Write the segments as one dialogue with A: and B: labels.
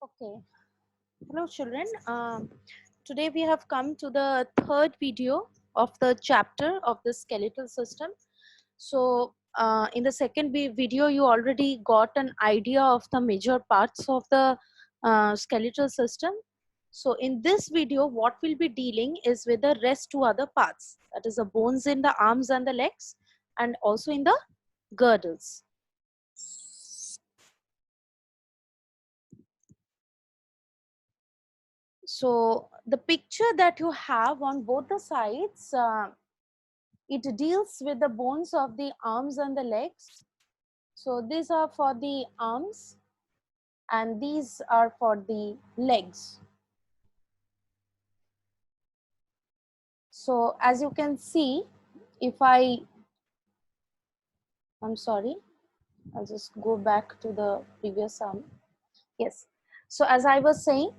A: Okay, hello children. Today we have come to the third video of the chapter of the skeletal system. So, in the second video, you already got an idea of the major parts of the skeletal system. So, in this video, what we'll be dealing is with the rest two other parts, that is the bones in the arms and the legs, and also in the girdles. So the picture that you have on both the sides, it deals with the bones of the arms and the legs. So these are for the arms and these are for the legs. So as you can see, if I'm sorry, I'll just go back to the previous Yes. So as I was saying,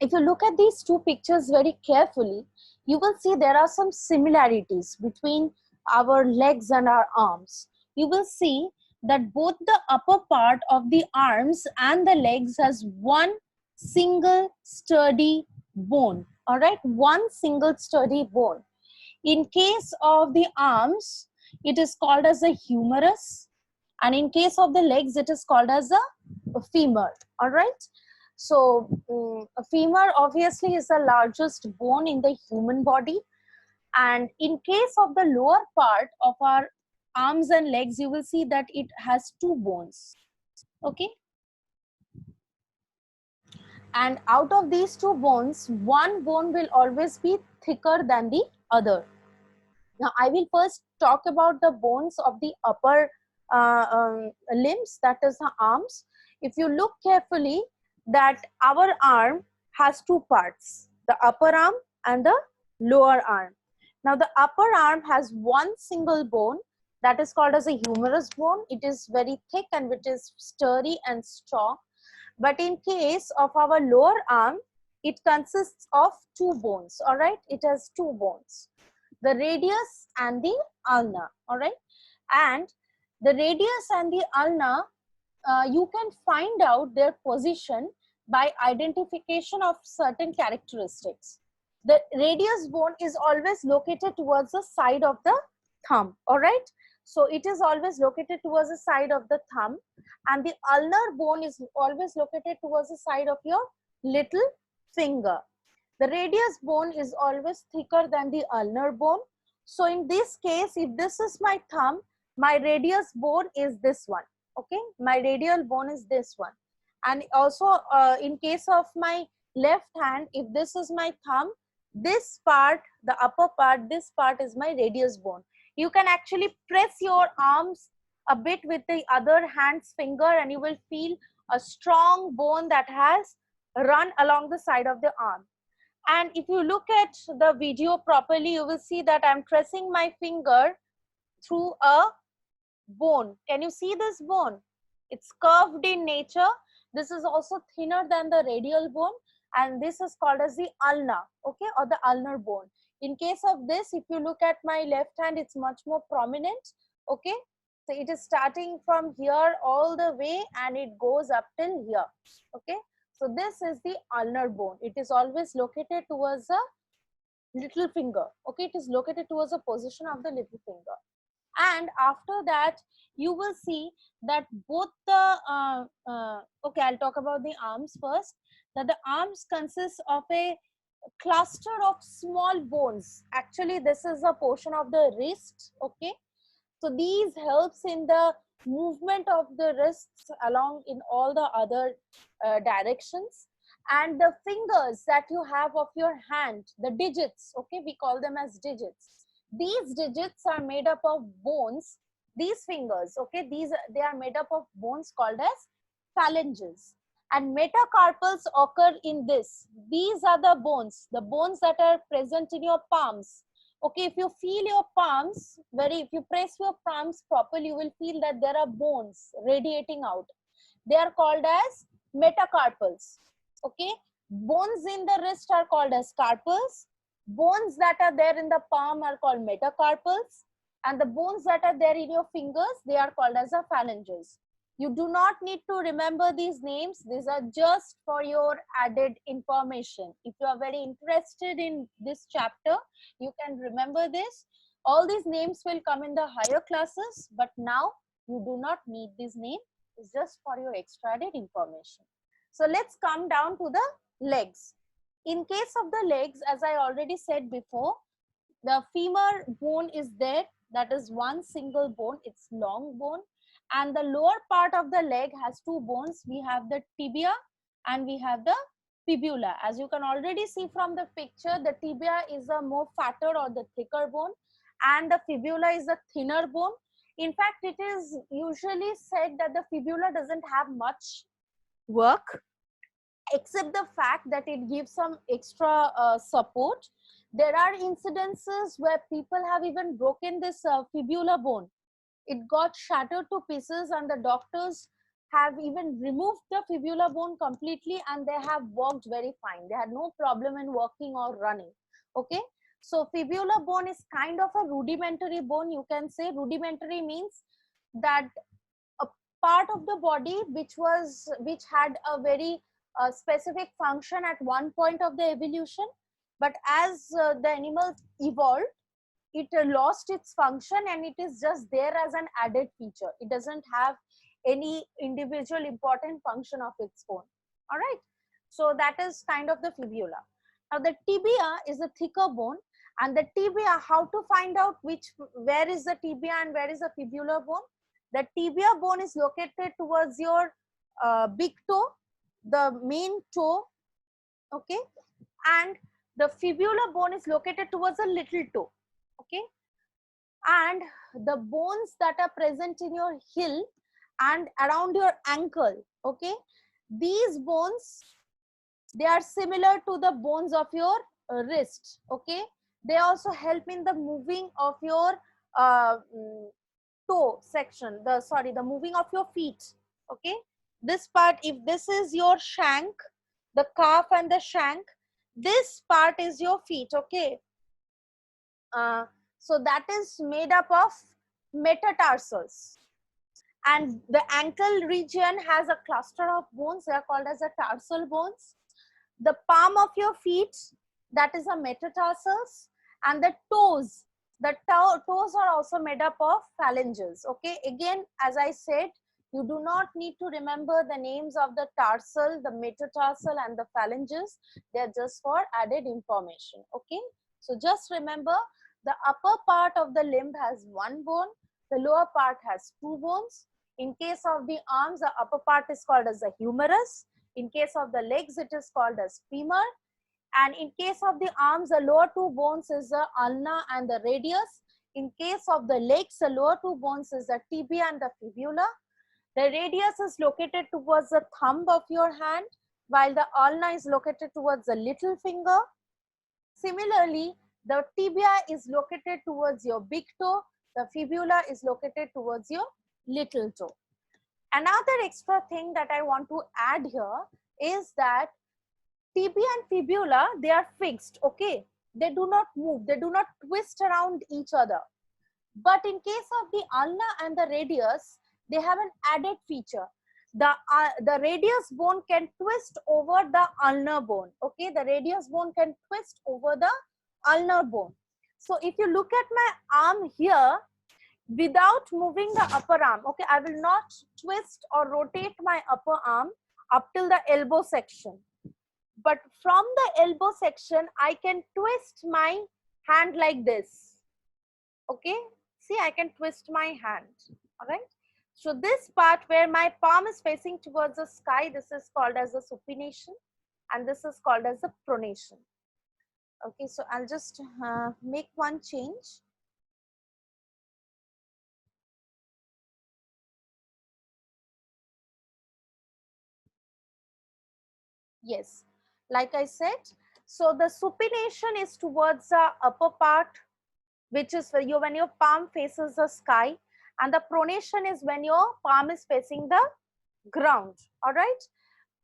A: if you look at these two pictures very carefully, you will see there are some similarities between our legs and our arms. You will see that both the upper part of the arms and the legs has one single sturdy bone. All right, one single sturdy bone. In case of the arms, it is called as a humerus, and in case of the legs, it is called as a femur. All right. So, a femur obviously is the largest bone in the human body, and in case of the lower part of our arms and legs, you will see that it has two bones. Okay. And out of these two bones, one bone will always be thicker than the other. Now, I will first talk about the bones of the upper limbs, that is the arms. If you look carefully, that our arm has two parts, the upper arm and the lower arm. Now, the upper arm has one single bone that is called as a humerus bone. It is very thick and it is sturdy and strong. But in case of our lower arm, it consists of two bones. All right, it has two bones, the radius and the ulna. All right, and the radius and the ulna, you can find out their position by identification of certain characteristics. The radius bone is always located towards the side of the thumb. All right, so it is always located towards the side of the thumb, and the ulnar bone is always located towards the side of your little finger. The radius bone is always thicker than the ulnar bone. So in this case, if this is my thumb, my radius bone is this one. Okay, my radial bone is this one. And also in case of my left hand, if this is my thumb, this part, the upper part, this part is my radius bone. You can actually press your arms a bit with the other hand's finger and you will feel a strong bone that has run along the side of the arm. And if you look at the video properly, you will see that I'm pressing my finger through a bone. Can you see this bone? It's curved in nature. This is also thinner than the radial bone, and this is called as the ulna, okay, or the ulnar bone. In case of this, if you look at my left hand, it's much more prominent, okay. So it is starting from here all the way and it goes up till here, okay. So this is the ulnar bone. It is always located towards the little finger, okay. It is located towards the position of the little finger. And after that, you will see that both the okay, I'll talk about the arms first. That the arms consist of a cluster of small bones. Actually, this is a portion of the wrist, okay. So these helps in the movement of the wrists along in all the other directions. And the fingers that you have of your hand, the digits, okay, we call them as digits. These digits are made up of bones. These fingers, okay, they are made up of bones called as phalanges. And metacarpals occur in this. These are the bones that are present in your palms. Okay, if you feel your palms, if you press your palms properly, you will feel that there are bones radiating out. They are called as metacarpals. Okay, bones in the wrist are called as carpals. Bones that are there in the palm are called metacarpals, and the bones that are there in your fingers, they are called as the phalanges. You do not need to remember these names. These are just for your added information. If you are very interested in this chapter, you can remember this. All these names will come in the higher classes, but now you do not need these names. It's just for your extra added information. So let's come down to the legs. In case of the legs, as I already said before, the femur bone is there. That is one single bone. It's long bone. And the lower part of the leg has two bones. We have the tibia and we have the fibula. As you can already see from the picture, the tibia is a more fatter or the thicker bone, and the fibula is a thinner bone. In fact, it is usually said that the fibula doesn't have much work, except the fact that it gives some extra support. There are incidences where people have even broken this fibula bone. It got shattered to pieces, and the doctors have even removed the fibula bone completely, and they have walked very fine. They had no problem in walking or running. Okay, so fibula bone is kind of a rudimentary bone. You can say rudimentary means that a part of the body which had a very specific function at one point of the evolution, but as the animal evolved, it lost its function and it is just there as an added feature. It doesn't have any individual important function of its own. All right, so that is kind of the fibula. Now the tibia is a thicker bone, and the tibia, how to find out where is the tibia and where is the fibula bone? The tibia bone is located towards your big toe, the main toe, okay, and the fibula bone is located towards a little toe, okay. And the bones that are present in your heel and around your ankle, okay, these bones, they are similar to the bones of your wrist, okay. They also help in the moving of your toe section, the moving of your feet, okay. This part, if this is your shank, the calf and the shank, this part is your feet, okay. So that is made up of metatarsals, and the ankle region has a cluster of bones. They are called as the tarsal bones. The palm of your feet, that is a metatarsals, and the toes, the toes are also made up of phalanges, okay. Again, as I said, you do not need to remember the names of the tarsal, the metatarsal and the phalanges. They are just for added information, okay. So just remember, the upper part of the limb has one bone, the lower part has two bones. In case of the arms, the upper part is called as the humerus. In case of the legs, it is called as femur. And in case of the arms, the lower two bones is the ulna and the radius. In case of the legs, the lower two bones is the tibia and the fibula. The radius is located towards the thumb of your hand, while the ulna is located towards the little finger. Similarly, the tibia is located towards your big toe. The fibula is located towards your little toe. Another extra thing that I want to add here is that tibia and fibula, they are fixed, okay. They do not move, they do not twist around each other. But in case of the ulna and the radius, they have an added feature. The radius bone can twist over the ulnar bone, okay. The radius bone can twist over the ulnar bone. So if you look at my arm here, without moving the upper arm, okay, I will not twist or rotate my upper arm up till the elbow section. But from the elbow section, I can twist my hand like this, okay. See, I can twist my hand, all right. So this part where my palm is facing towards the sky, this is called as the supination, and this is called as the pronation. Okay, so I'll just make one change. Yes, like I said, so the supination is towards the upper part, which is when your palm faces the sky, and the pronation is when your palm is facing the ground, all right.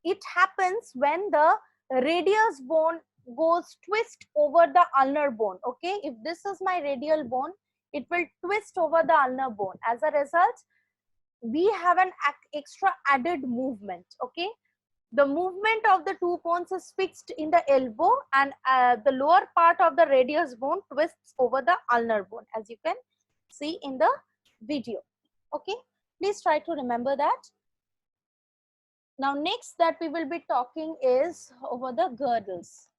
A: It happens when the radius bone goes twist over the ulnar bone, okay. If this is my radial bone, it will twist over the ulnar bone. As a result, we have an extra added movement. Okay, the movement of the two bones is fixed in the elbow, and the lower part of the radius bone twists over the ulnar bone, as you can see in the video. Okay, please try to remember that. Now next that we will be talking is over the girdles.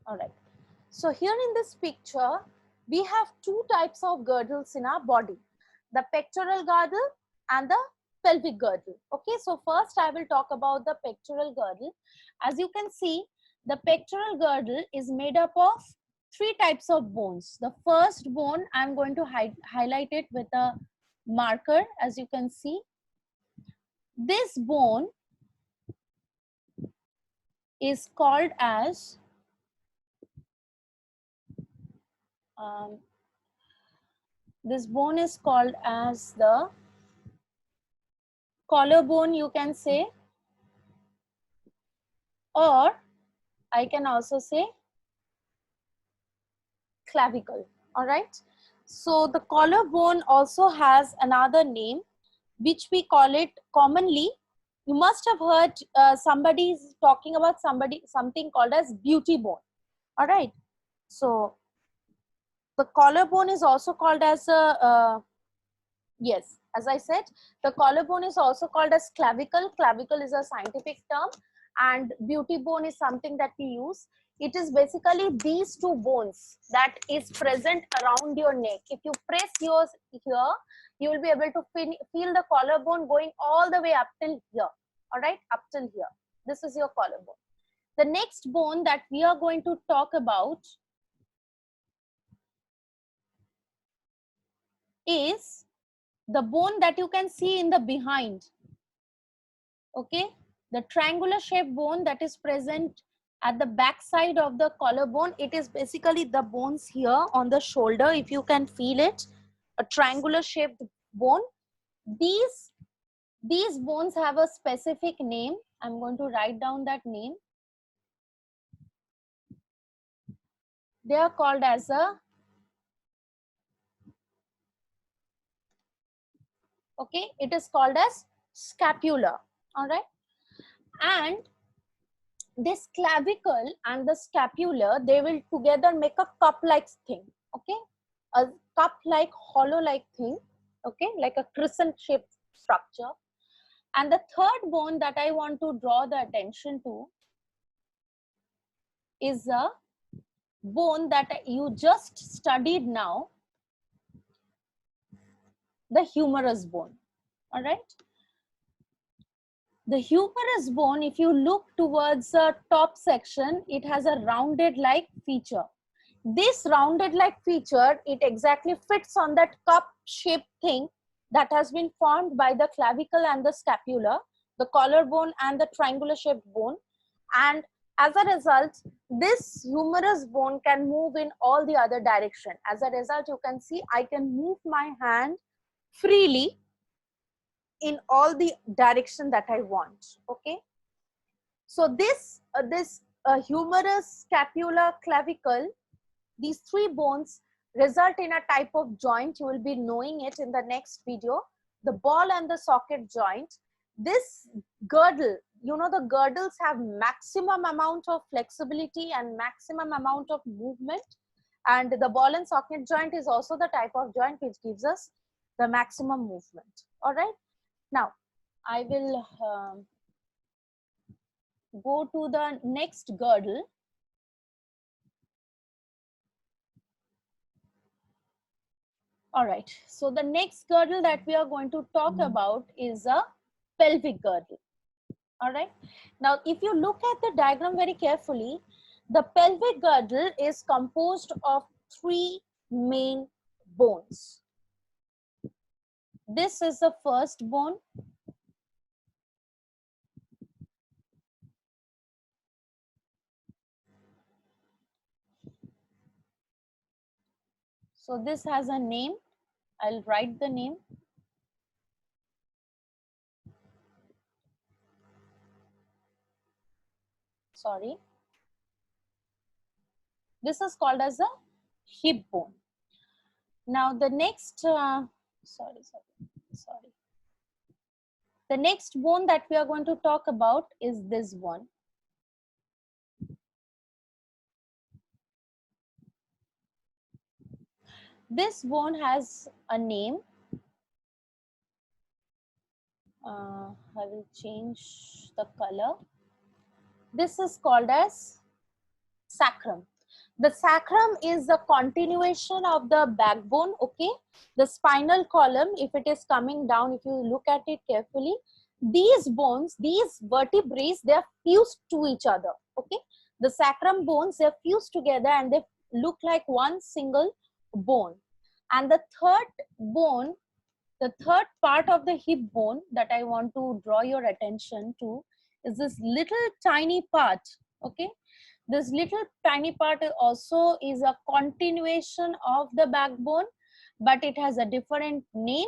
A: All right, so here in this picture we have two types of girdles in our body, the pectoral girdle and the pelvic girdle. Okay, so first I will talk about the pectoral girdle. As you can see, the pectoral girdle is made up of three types of bones. The first bone, I'm going to highlight it with a marker. As you can see, this bone is called as this bone is called as the collarbone, you can say, or I can also say clavicle. All right, so the collarbone also has another name which we call it commonly. You must have heard somebody talking about something called as beauty bone. All right, so the collarbone is also called as a yes, as I said, the collarbone is also called as clavicle. Clavicle is a scientific term, and beauty bone is something that we use. It is basically these two bones that is present around your neck. If you press yours here, you will be able to feel the collarbone going all the way up till here. All right, up till here. This is your collarbone. The next bone that we are going to talk about is the bone that you can see in the behind. Okay, the triangular shaped bone that is present at the back side of the collarbone. It is basically the bones here on the shoulder. If you can feel it, a triangular shaped bone. These bones have a specific name. I'm going to write down that name. They are called as a, okay, it is called as scapula. All right, and this clavicle and the scapula, they will together make a cup like thing. Okay, a cup like hollow like thing. Okay, like a crescent shaped structure. And the third bone that I want to draw the attention to is a bone that you just studied now, the humerus bone. All right, the humerus bone, if you look towards the top section, it has a rounded like feature. This rounded like feature, it exactly fits on that cup shaped thing that has been formed by the clavicle and the scapula, the collarbone and the triangular shaped bone. And as a result, this humerus bone can move in all the other direction. As a result, you can see I can move my hand freely in all the direction that I want. Okay, so this humerus, scapula, clavicle, these three bones result in a type of joint. You will be knowing it in the next video, the ball and the socket joint. This girdle, you know, the girdles have maximum amount of flexibility and maximum amount of movement, and the ball and socket joint is also the type of joint which gives us the maximum movement. All right, now I will go to the next girdle. All right, so the next girdle that we are going to talk about is a pelvic girdle. All right, now if you look at the diagram very carefully, the pelvic girdle is composed of three main bones. This is the first bone. So this has a name. I'll write the name. sorry. This is called as a hip bone. Now the next, sorry. The next bone that we are going to talk about is this one. This bone has a name. I will change the color. This is called as sacrum. The sacrum is the continuation of the backbone, okay? The spinal column, if it is coming down, if you look at it carefully, these bones, these vertebrae, they are fused to each other, okay? The sacrum bones, they are fused together and they look like one single bone. And the third bone, the third part of the hip bone that I want to draw your attention to is this little tiny part, okay? This little tiny part also is a continuation of the backbone, but it has a different name.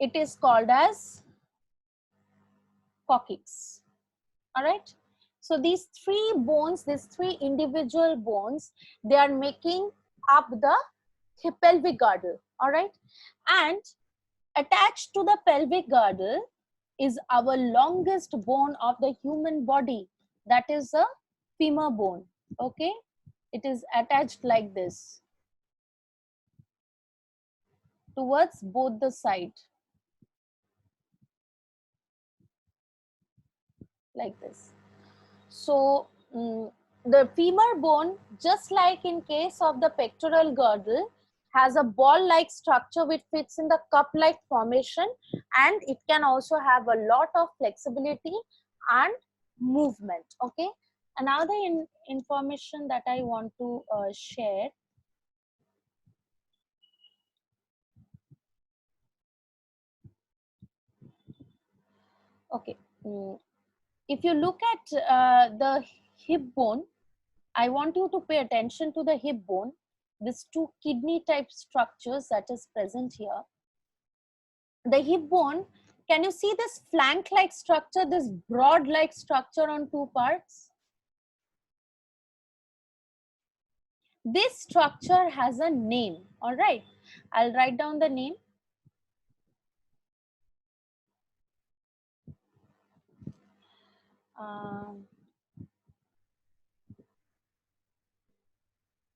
A: It is called as coccyx. All right. So these three bones, these three individual bones, they are making up the pelvic girdle. All right. And attached to the pelvic girdle is our longest bone of the human body. That is a femur bone. Okay. It is attached like this towards both the sides, like this. So the femur bone, just like in case of the pectoral girdle, has a ball-like structure which fits in the cup-like formation, and it can also have a lot of flexibility and movement. Okay. Another information that I want to share. Okay. If you look at the hip bone, I want you to pay attention to the hip bone. These two kidney type structures that is present here. The hip bone, can you see this flank like structure, this broad like structure on two parts? This structure has a name. All right, I'll write down the name.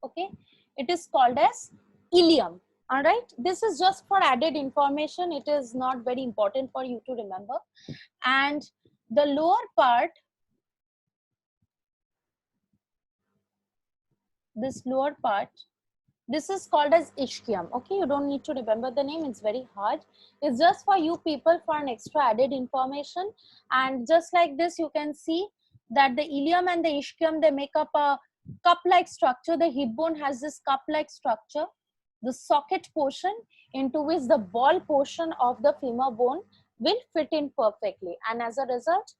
A: Okay, it is called as ilium. All right, this is just for added information. It is not very important for you to remember. And the lower part, this lower part, this is called as ischium. Okay, you don't need to remember the name. It's very hard. It's just for you people for an extra added information. And just like this, you can see that the ilium and the ischium, they make up a cup-like structure. The hip bone has this cup-like structure, the socket portion into which the ball portion of the femur bone will fit in perfectly. And as a result,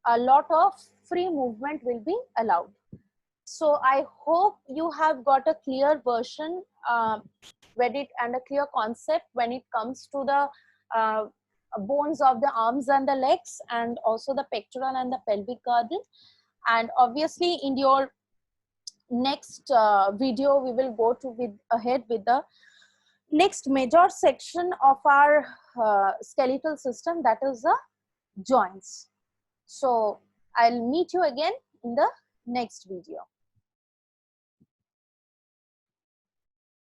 A: a lot of free movement will be allowed. So I hope you have got a clear version and a clear concept when it comes to the bones of the arms and the legs, and also the pectoral and the pelvic girdle. And obviously in your next video, we will go ahead with the next major section of our skeletal system, that is the joints. So I'll meet you again in the next video.